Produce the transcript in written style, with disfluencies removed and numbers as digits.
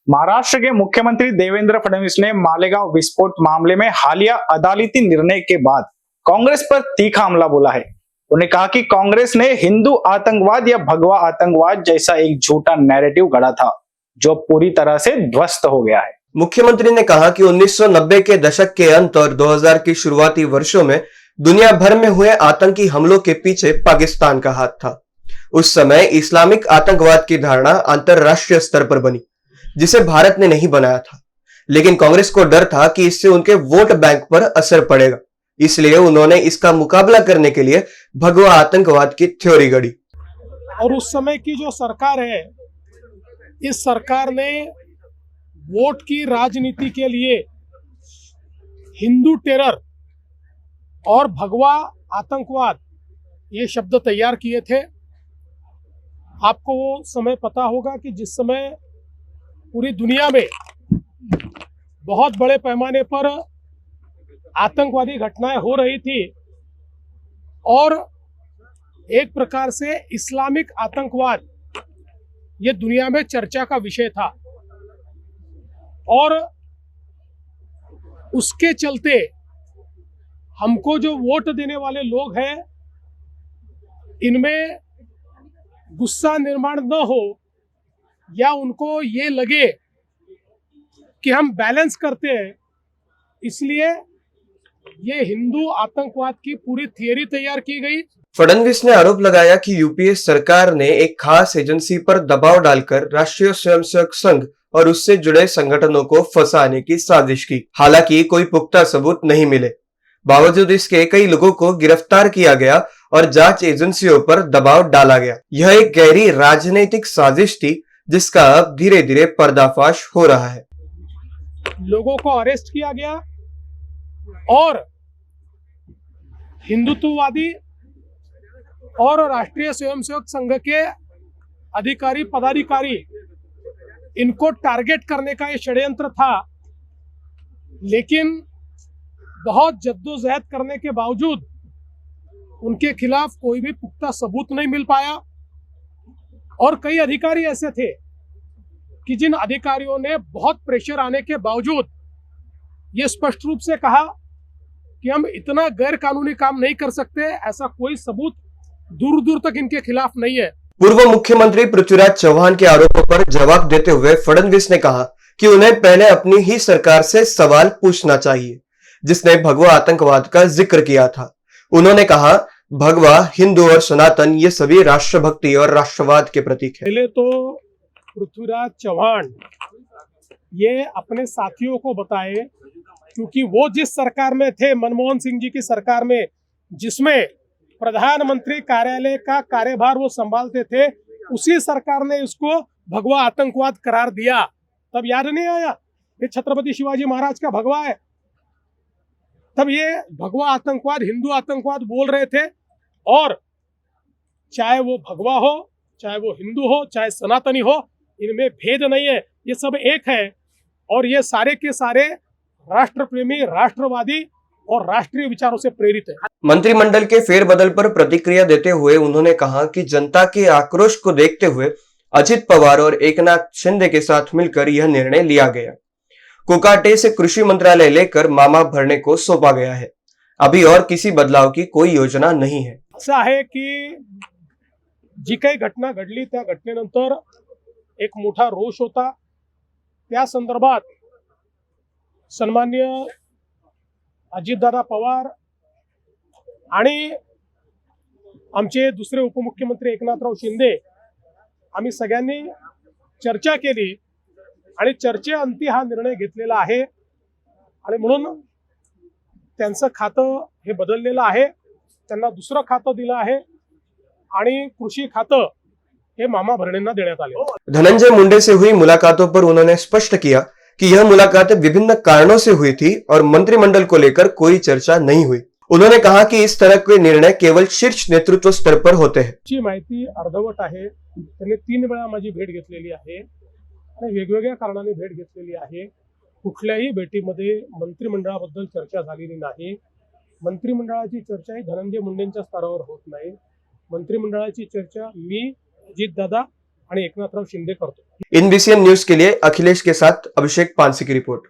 महाराष्ट्र के मुख्यमंत्री देवेंद्र फडणवीस ने मालेगांव विस्फोट मामले में हालिया अदालती निर्णय के बाद कांग्रेस पर तीखा हमला बोला है। उन्होंने कहा कि कांग्रेस ने हिंदू आतंकवाद या भगवा आतंकवाद जैसा एक झूठा नैरेटिव गढ़ा था जो पूरी तरह से ध्वस्त हो गया है। मुख्यमंत्री ने कहा कि 1990 के दशक के अंत और 2000 की शुरुआती वर्षों में दुनिया भर में हुए आतंकी हमलों के पीछे पाकिस्तान का हाथ था। उस समय इस्लामिक आतंकवाद की धारणा अंतरराष्ट्रीय स्तर पर बनी, जिसे भारत ने नहीं बनाया था, लेकिन कांग्रेस को डर था कि इससे उनके वोट बैंक पर असर पड़ेगा, इसलिए उन्होंने इसका मुकाबला करने के लिए भगवा आतंकवाद की थ्योरी गढ़ी। और उस समय की जो सरकार है, इस सरकार ने वोट की राजनीति के लिए हिंदू टेरर और भगवा आतंकवाद ये शब्द तैयार किए थे। आपको वो समय पता होगा कि जिस समय पूरी दुनिया में बहुत बड़े पैमाने पर आतंकवादी घटनाएं हो रही थी और एक प्रकार से इस्लामिक आतंकवाद ये दुनिया में चर्चा का विषय था, और उसके चलते हमको जो वोट देने वाले लोग हैं इनमें गुस्सा निर्माण न हो या उनको ये लगे कि हम बैलेंस करते हैं, इसलिए ये हिंदू आतंकवाद की पूरी थियरी तैयार की गई। फडणवीस ने आरोप लगाया कि यूपीए सरकार ने एक खास एजेंसी पर दबाव डालकर राष्ट्रीय स्वयंसेवक संघ और उससे जुड़े संगठनों को फंसाने की साजिश की। हालांकि कोई पुख्ता सबूत नहीं मिले, बावजूद इसके कई लोगों को गिरफ्तार किया गया और जांच एजेंसियों पर दबाव डाला गया। यह एक गहरी राजनीतिक साजिश थी जिसका अब धीरे धीरे पर्दाफाश हो रहा है। लोगों को अरेस्ट किया गया और हिंदुत्ववादी और राष्ट्रीय स्वयंसेवक संघ के अधिकारी पदाधिकारी इनको टारगेट करने का ये षड्यंत्र था, लेकिन बहुत जद्दोजहद करने के बावजूद उनके खिलाफ कोई भी पुख्ता सबूत नहीं मिल पाया। और कई अधिकारी ऐसे थे कि जिन अधिकारियों ने बहुत प्रेशर आने के बावजूद ये स्पष्ट रूप से कहा कि हम इतना गैर कानूनी काम नहीं कर सकते, ऐसा कोई सबूत दूर दूर तक इनके खिलाफ नहीं है। पूर्व मुख्यमंत्री पृथ्वीराज चौहान के आरोपों पर जवाब देते हुए फडणवीस ने कहा कि उन्हें पहले अपनी ही सरकार से सवाल पूछना चाहिए जिसने भगवा आतंकवाद का जिक्र किया था। उन्होंने कहा, भगवा, हिंदू और सनातन ये सभी राष्ट्रभक्ति और राष्ट्रवाद के प्रतीक हैं। पहले तो पृथ्वीराज चौहान ये अपने साथियों को बताए, क्योंकि वो जिस सरकार में थे, मनमोहन सिंह जी की सरकार में, जिसमें प्रधानमंत्री कार्यालय का कार्यभार वो संभालते थे, उसी सरकार ने इसको भगवा आतंकवाद करार दिया। तब याद नहीं आया ये छत्रपति शिवाजी महाराज का भगवा है? तब ये भगवा आतंकवाद, हिंदू आतंकवाद बोल रहे थे। और चाहे वो भगवा हो, चाहे वो हिंदू हो, चाहे सनातनी हो, इनमें भेद नहीं है, ये सब एक है। और ये सारे के सारे राष्ट्र प्रेमी, राष्ट्रवादी और राष्ट्रीय विचारों से प्रेरित है। मंत्रिमंडल के फेरबदल पर प्रतिक्रिया देते हुए उन्होंने कहा कि जनता के आक्रोश को देखते हुए अजित पवार और एकनाथ शिंदे के साथ मिलकर यह निर्णय लिया गया। कोकाटे से कृषि मंत्रालय लेकर मामा भरने को सौंपा गया है। अभी और किसी बदलाव की कोई योजना नहीं है। असं आहे की जी काही घटना घडली त्या घटनेनंतर एक मोठा रोष होता। त्या संदर्भात सन्माननीय अजितदादा पवार आणि आमचे दुसरे उपमुख्यमंत्री एकनाथराव शिंदे आम्ही सगळ्यांनी चर्चा केली आणि चर्चेअंती हा निर्णय घेतलेला आहे। आणि म्हणून त्यांचं खातं हे बदललेलं आहे, त्यांना दुसरं खातं दिलं आहे आणि कृषी खातं हे मामा भरणेंना देण्यात आले। धनंजय मुंडे से हुई मुलाकातों पर उन्होंने स्पष्ट किया कि यह मुलाकातें विभिन्न कारणों से हुई थी और मंत्रिमंडल को लेकर कोई चर्चा नहीं हुई। उन्होंने कहा कि इस तरह के निर्णय केवल शीर्ष नेतृत्व स्तर पर होते हैं। जी माहिती अर्धवट आहे। त्यांनी 3 वेळा माझी भेट घेतलेली आहे आणि वेगवेगळ्या कारणाने भेट घेतलेली आहे। कुठल्याही भेटीमध्ये मंत्रिमंडळाबद्दल चर्चा झालेली नाही। मंत्रिमंडळाची चर्चा ही धनंजय मुंडेंच्या स्तरावर होत नाही। मंत्रिमंडळाची चर्चा मी, अजितदादा आणि एकनाथराव शिंदे करतो। इन BCN न्यूज के लिए अखिलेश के साथ अभिषेक पानसी की रिपोर्ट।